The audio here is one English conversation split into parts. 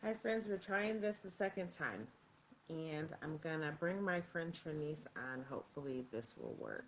Hi friends, we're trying this the second time. And I'm gonna bring my friend Treneice on. Hopefully this will work.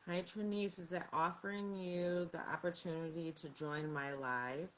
Hi Treneice, is it offering you the opportunity to join my live?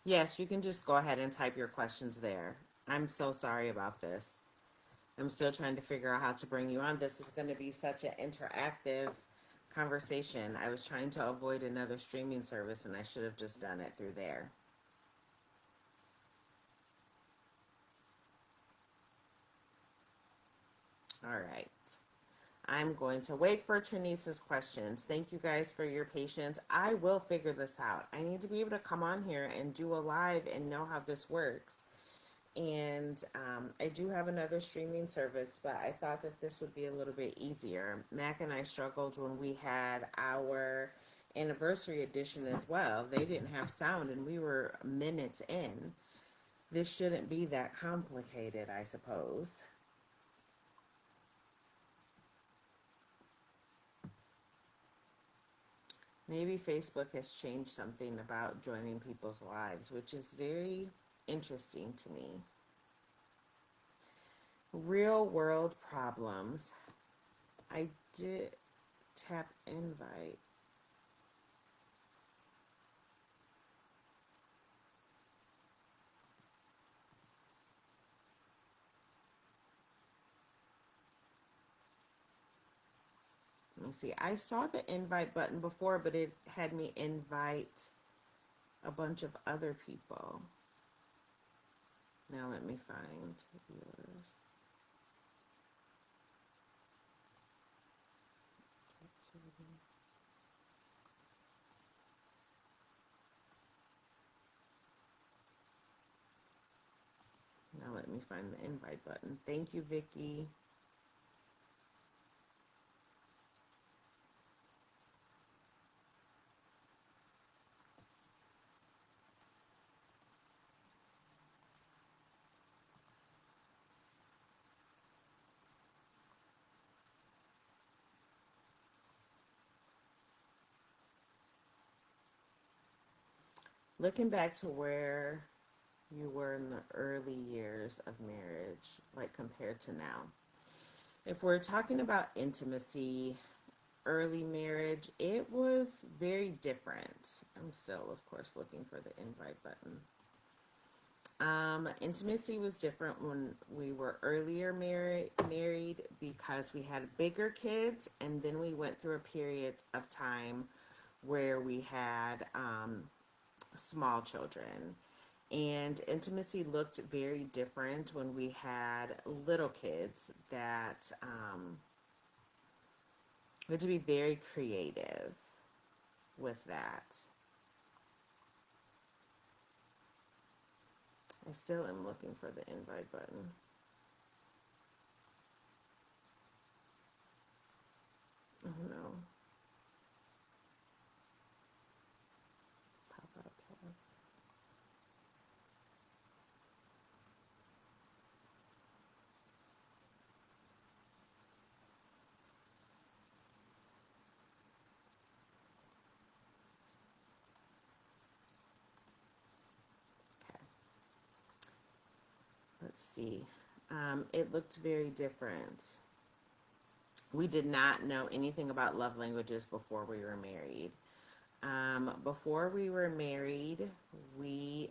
Yes, you can just go ahead and type your questions there. I'm so sorry about this. I'm still trying to figure out how to bring you on. This is going to be such an interactive conversation. I was trying to avoid another streaming service and I should have just done it through there. All right. I'm going to wait for Treneice's questions. Thank you guys for your patience. I will figure this out. I need to be able to come on here and do a live and know how this works. And I do have another streaming service, but I thought that this would be a little bit easier. Mac and I struggled when we had our anniversary edition as well. They didn't have sound, and we were minutes in. This shouldn't be that complicated, I suppose. Maybe Facebook has changed something about joining people's lives, which is very interesting to me. Real world problems. I did tap invite. Let me see. I saw the invite button before, but it had me invite a bunch of other people. Now let me find yours. Now let me find the invite button. Thank you, Vicky. Looking back to where you were in the early years of marriage, like compared to now. If we're talking about intimacy, early marriage, it was very different. I'm still, of course, looking for the invite button. Intimacy was different when we were earlier married because we had bigger kids, and then we went through a period of time where we had small children. And intimacy looked very different when we had little kids that we had to be very creative with that. I still am looking for the invite button. Oh no. Pop out tab. Okay. Let's see. It looked very different. We did not know anything about love languages before we were married. Before we were married, we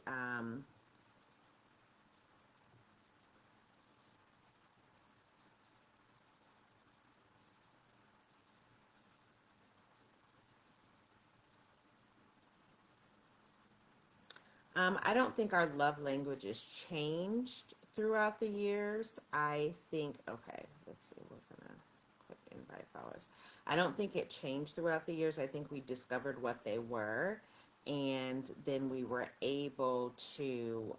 I don't think our love languages changed throughout the years. I think, okay, let's see, we're gonna click invite followers. I don't think it changed throughout the years. I think we discovered what they were, and then we were able to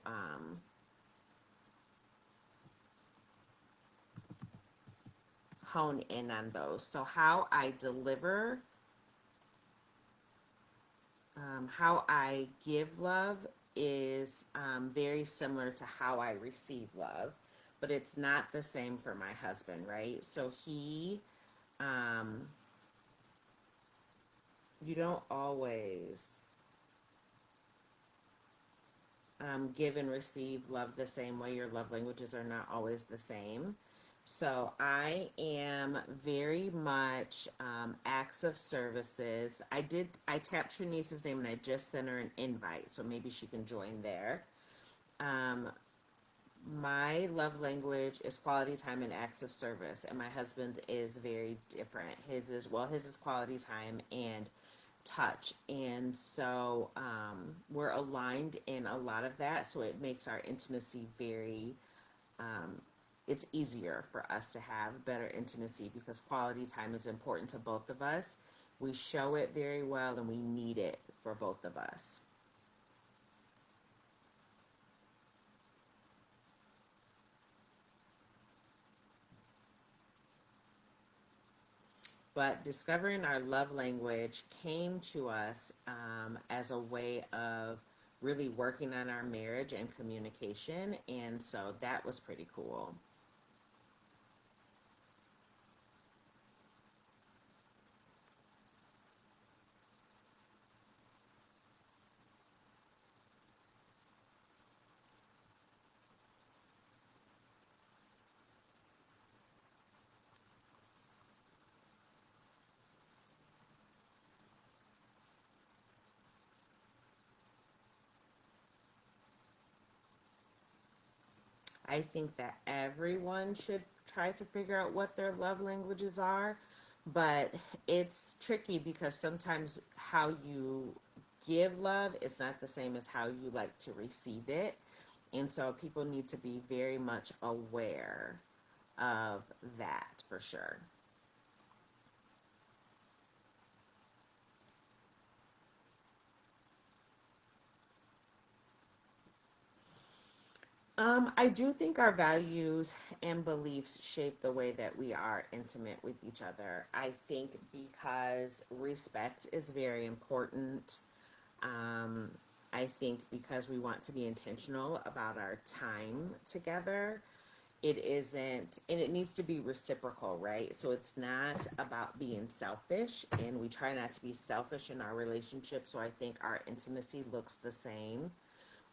hone in on those. So, how I give love is very similar to how I receive love, but it's not the same for my husband, right? So um, you don't always give and receive love the same way. Your love languages are not always the same. So I am very much acts of services. I tapped Trenice's name and I just sent her an invite, so maybe she can join there. Um, my love language is quality time and acts of service, and my husband's is very different. His is quality time and touch, and so we're aligned in a lot of that. So it makes our intimacy very. It's easier for us to have better intimacy because quality time is important to both of us. We show it very well, and we need it for both of us. But discovering our love language came to us as a way of really working on our marriage and communication. And so that was pretty cool. I think that everyone should try to figure out what their love languages are, but it's tricky because sometimes how you give love is not the same as how you like to receive it. And so people need to be very much aware of that for sure. I do think our values and beliefs shape the way that we are intimate with each other. I think because respect is very important. Um, I think because we want to be intentional about our time together, it isn't, and it needs to be reciprocal, right? So it's not about being selfish, and we try not to be selfish in our relationship. So I think our intimacy looks the same.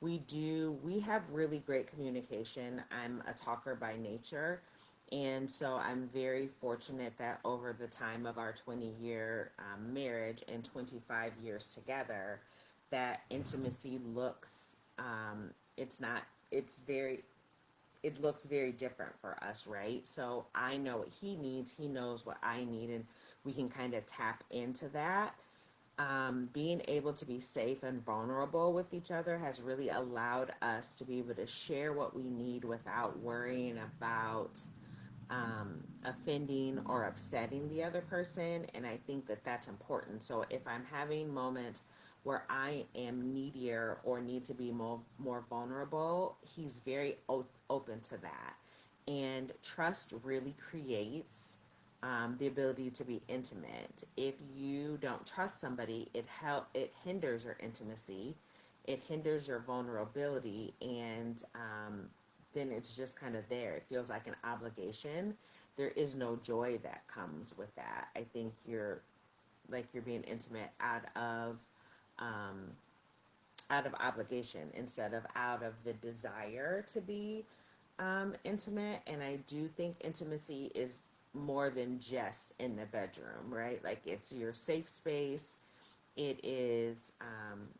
We have really great communication. I'm a talker by nature. And so I'm very fortunate that over the time of our 20-year marriage and 25 years together, that intimacy looks, it's not, it's very, it looks very different for us, right? So I know what he needs, he knows what I need, and we can kind of tap into that. Being able to be safe and vulnerable with each other has really allowed us to be able to share what we need without worrying about offending or upsetting the other person. And I think that that's important. So if I'm having moments where I am needier or need to be more vulnerable, he's very open to that. And trust really creates the ability to be intimate. If you don't trust somebody, it hinders your intimacy, it hinders your vulnerability, and then it's just kind of there. It feels like an obligation. There is no joy that comes with that. I think you're being intimate um, out of obligation instead of out of the desire to be intimate. And I do think intimacy is more than just in the bedroom, right? Like it's your safe space. It is,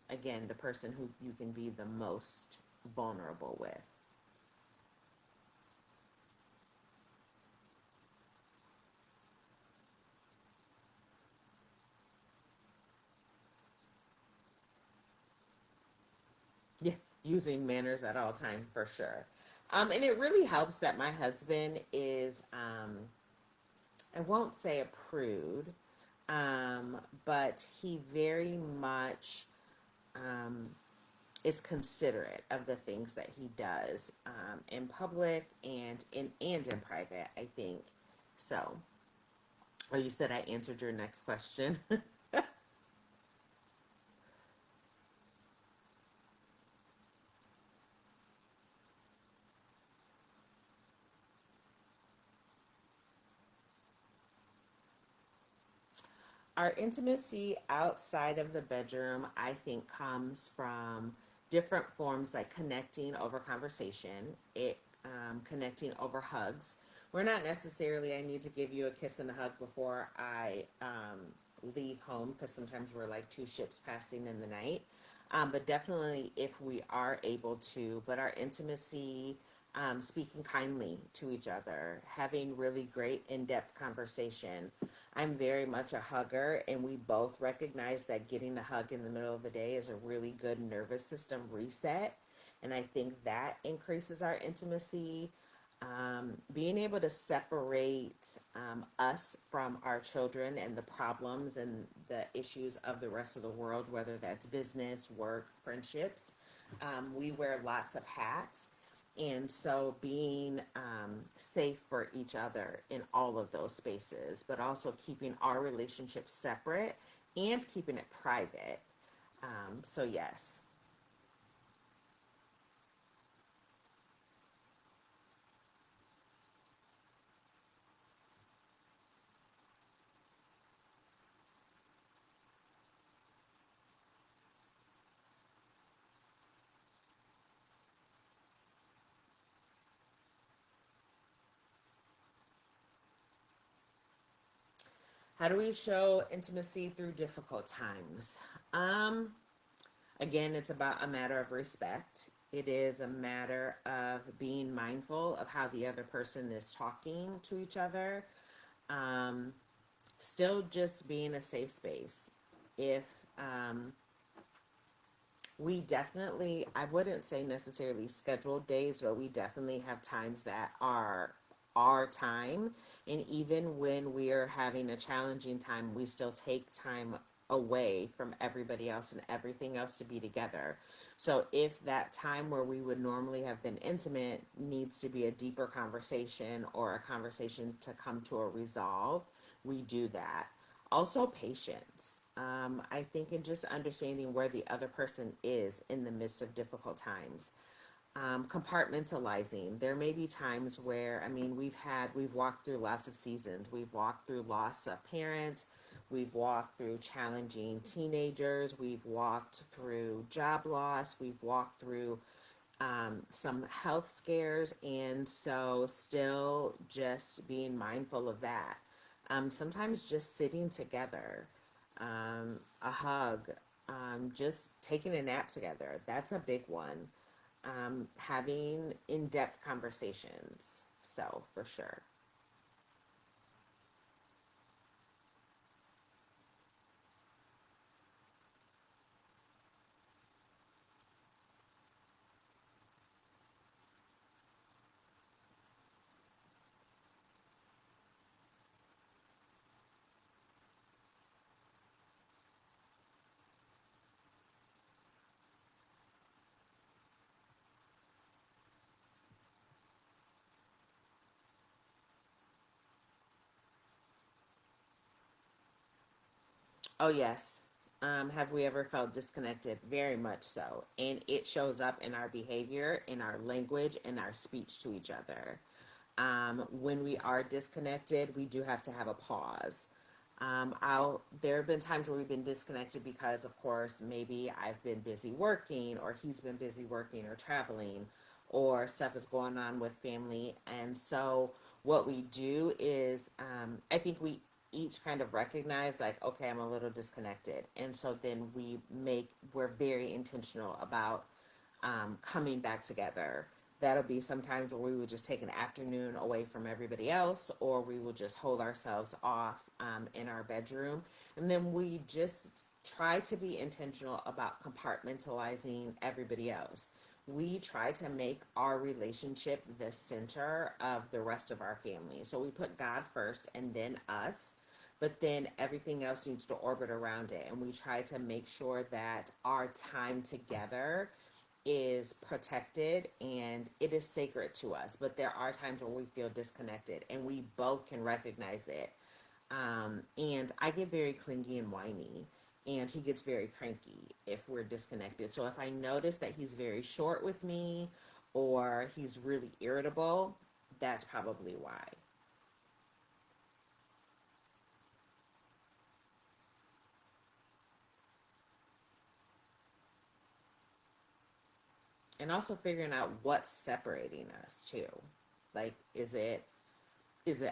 again, the person who you can be the most vulnerable with. Yeah, using manners at all times for sure. And it really helps that my husband is, I won't say a prude, but he very much um, is considerate of the things that he does in public and in private, I think. So, oh, you said I answered your next question. Our intimacy outside of the bedroom, I think, comes from different forms like connecting over conversation, connecting over hugs. We're not necessarily, I need to give you a kiss and a hug before I leave home because sometimes we're like two ships passing in the night. But definitely, if we are able to, but our intimacy, speaking kindly to each other, having really great in depth conversation. I'm very much a hugger, and we both recognize that getting a hug in the middle of the day is a really good nervous system reset. And I think that increases our intimacy. Being able to separate us from our children and the problems and the issues of the rest of the world, whether that's business, work, friendships. We wear lots of hats. And so being safe for each other in all of those spaces, but also keeping our relationship separate and keeping it private. So, yes. How do we show intimacy through difficult times? Um, Again, it's about a matter of respect. It is a matter of being mindful of how the other person is talking to each other. Um, Still just being a safe space. If we definitely, I wouldn't say necessarily scheduled days, but we definitely have times that are our time. And even when we are having a challenging time, we still take time away from everybody else and everything else to be together. So if that time where we would normally have been intimate needs to be a deeper conversation or a conversation to come to a resolve, we do that. Also, patience. I think in just understanding where the other person is in the midst of difficult times. Compartmentalizing. There may be times where, I mean, we've walked through lots of seasons. We've walked through loss of parents. We've walked through challenging teenagers. We've walked through job loss. We've walked through some health scares, and so still just being mindful of that. Sometimes just sitting together, a hug, just taking a nap together. That's a big one. Having in depth conversations. So, for sure. Oh, yes. Have we ever felt disconnected? Very much so. And it shows up in our behavior, in our language, in our speech to each other. When we are disconnected, we do have to have a pause. There have been times where we've been disconnected because, of course, maybe I've been busy working, or he's been busy working or traveling, or stuff is going on with family. And so, what we do is, I think we each kind of recognize, like, okay, I'm a little disconnected. And so then we're very intentional about coming back together. That'll be sometimes where we would just take an afternoon away from everybody else, or we will just hold ourselves off in our bedroom. And then we just try to be intentional about compartmentalizing everybody else. We try to make our relationship the center of the rest of our family. So we put God first and then us, but then everything else needs to orbit around it. And we try to make sure that our time together is protected and it is sacred to us. But there are times where we feel disconnected, and we both can recognize it. And I get very clingy and whiny, and he gets very cranky if we're disconnected. So if I notice that he's very short with me, or he's really irritable, that's probably why. And also figuring out what's separating us too. Like, is it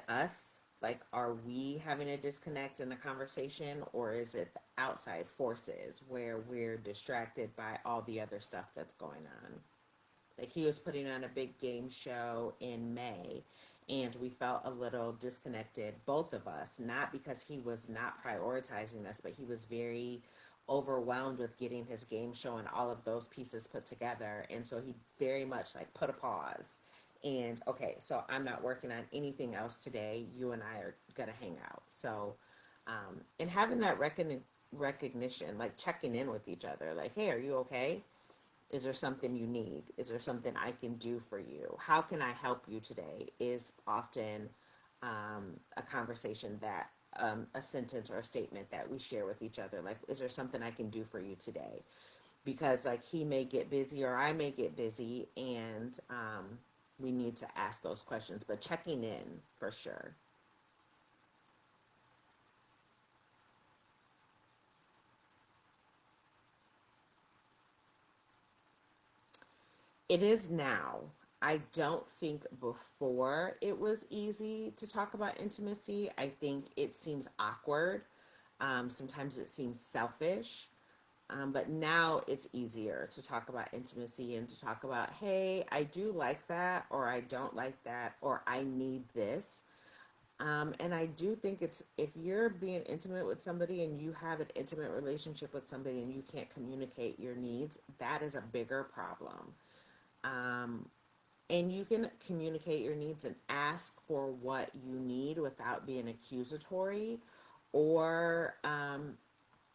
us? Like, are we having a disconnect in the conversation, or is it the outside forces where we're distracted by all the other stuff that's going on? Like, he was putting on a big game show in May, and we felt a little disconnected, both of us, not because he was not prioritizing us, but he was very overwhelmed with getting his game show and all of those pieces put together. And so he very much like put a pause. And okay, so I'm not working on anything else today. You and I are gonna hang out. So, and having that recognition, like checking in with each other, like, hey, are you okay? Is there something you need? Is there something I can do for you? How can I help you today? Is often a conversation that, a sentence or a statement that we share with each other. Like, is there something I can do for you today? Because, like, he may get busy or I may get busy, and we need to ask those questions, but checking in for sure. It is now. I don't think before it was easy to talk about intimacy. I think it seems awkward. Sometimes it seems selfish. But now it's easier to talk about intimacy and to talk about, hey, I do like that, or I don't like that, or I need this. And I do think it's, if you're being intimate with somebody and you have an intimate relationship with somebody and you can't communicate your needs, that is a bigger problem. Um, and you can communicate your needs and ask for what you need without being accusatory, or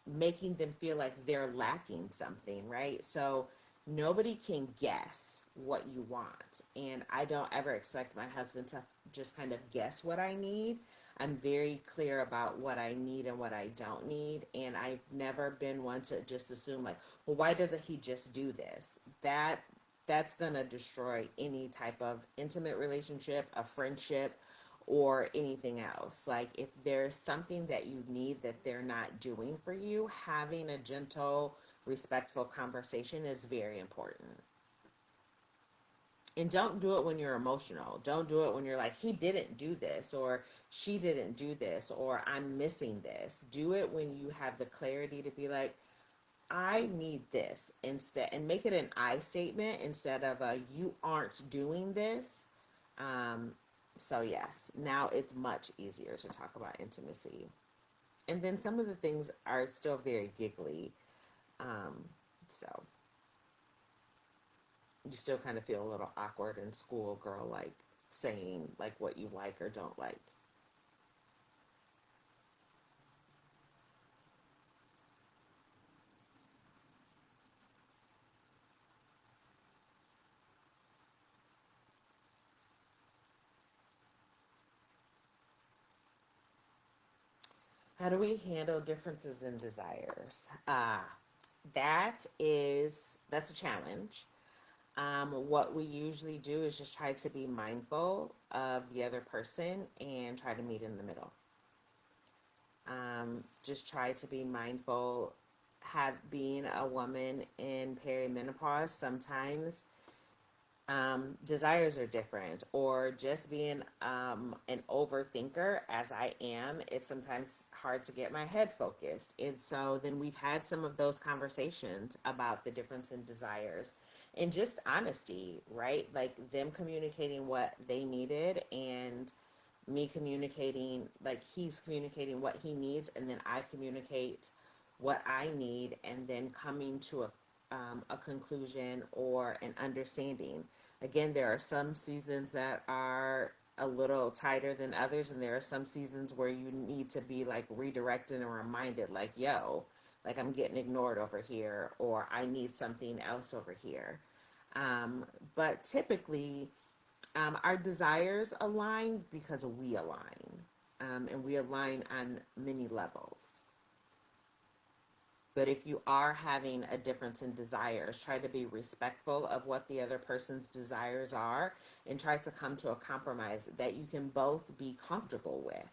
making them feel like they're lacking something, right? So nobody can guess what you want. And I don't ever expect my husband to just kind of guess what I need. I'm very clear about what I need and what I don't need. And I've never been one to just assume, like, well, why doesn't he just do this? That's gonna destroy any type of intimate relationship, a friendship, or anything else. Like, if there's something that you need that they're not doing for you, having a gentle, respectful conversation is very important. And don't do it when you're emotional. Don't do it when you're like, he didn't do this, or she didn't do this, or I'm missing this. Do it when you have the clarity to be like, I need this instead, and make it an I statement instead of a you aren't doing this. Um, so, yes, now it's much easier to talk about intimacy. And then some of the things are still very giggly. Um, so you still kind of feel a little awkward in school, girl, like saying like what you like or don't like. How do we handle differences in desires? That is that's a challenge. What we usually do is just try to be mindful of the other person and try to meet in the middle. Just try to be mindful. Have being a woman in perimenopause, sometimes desires are different, or just being an overthinker as I am, it's sometimes hard to get my head focused. And so then we've had some of those conversations about the difference in desires and just honesty, right? Like them communicating what they needed and me communicating, like he's communicating what he needs, and then I communicate what I need, and then coming to a conclusion or an understanding. Again, there are some seasons that are a little tighter than others, and there are some seasons where you need to be like redirected and reminded, like, yo, like I'm getting ignored over here, or I need something else over here. Um, but typically, our desires align because we align, and we align on many levels. But if you are having a difference in desires, try to be respectful of what the other person's desires are and try to come to a compromise that you can both be comfortable with.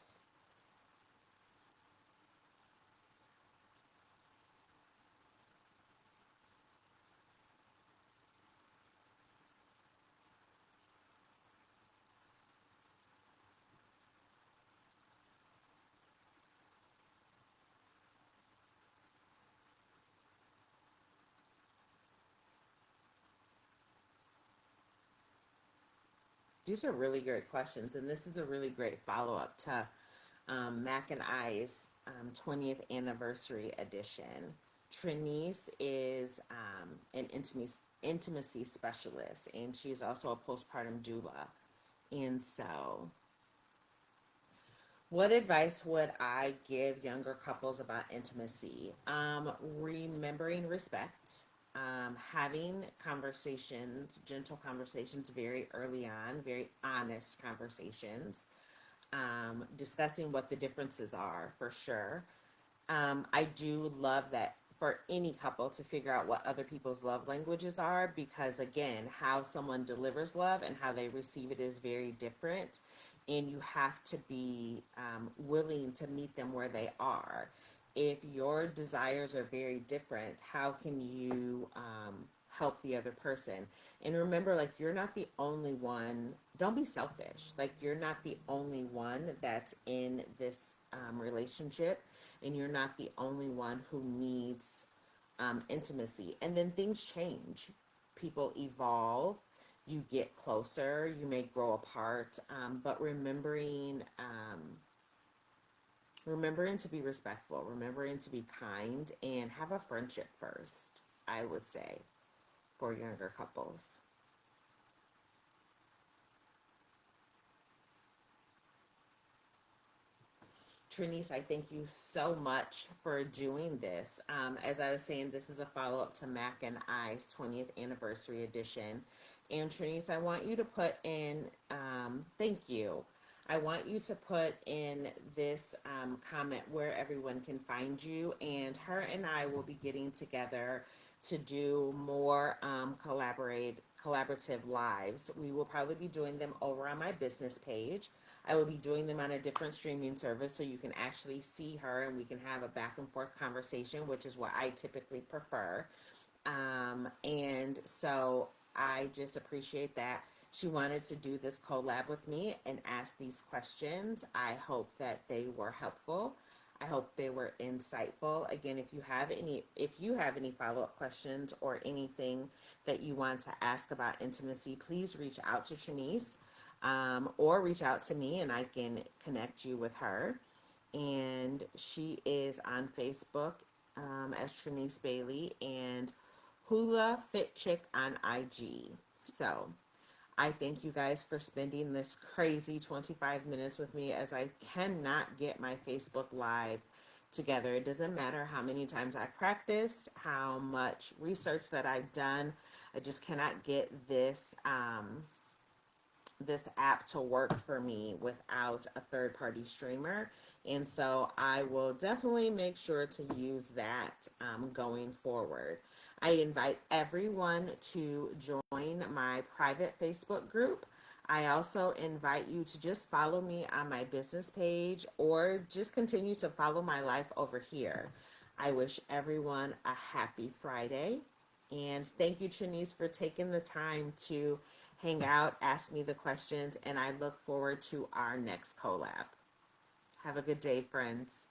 These are really great questions, and this is a really great follow up to Mac and I's 20th anniversary edition. Treneice is an intimacy specialist, and she's also a postpartum doula. And so, what advice would I give younger couples about intimacy? Remembering respect, having conversations, gentle conversations very early on, very honest conversations, discussing what the differences are for sure. I do love that for any couple to figure out what other people's love languages are, because again, how someone delivers love and how they receive it is very different, and you have to be willing to meet them where they are. If your desires are very different, how can you help the other person? And remember, like, you're not the only one. Don't be selfish. Like, you're not the only one that's in this relationship, and you're not the only one who needs intimacy. And then things change, people evolve, you get closer, you may grow apart, but remembering to be respectful, remembering to be kind, and have a friendship first, I would say, for younger couples. Treneice, I thank you so much for doing this. As I was saying, this is a follow up to Mac and I's 20th anniversary edition. And Treneice, I want you to put in, thank you. I want you to put in this comment where everyone can find you. And her and I will be getting together to do more collaborative lives. We will probably be doing them over on my business page. I will be doing them on a different streaming service so you can actually see her and we can have a back and forth conversation, which is what I typically prefer. And so I just appreciate that. She wanted to do this collab with me and ask these questions. I hope that they were helpful. I hope they were insightful. Again, if you have any follow-up questions or anything that you want to ask about intimacy, please reach out to Treneice, or reach out to me and I can connect you with her. And she is on Facebook, as Treneice Bailey, and Hula Fit Chick on IG. So I thank you guys for spending this crazy 25 minutes with me, as I cannot get my Facebook Live together. It doesn't matter how many times I've practiced, how much research that I've done. I just cannot get this app to work for me without a third party streamer. And so I will definitely make sure to use that, going forward. I invite everyone to join my private Facebook group. I also invite you to just follow me on my business page, or just continue to follow my life over here. I wish everyone a happy Friday. And thank you, Treneice, for taking the time to hang out, ask me the questions, and I look forward to our next collab. Have a good day, friends.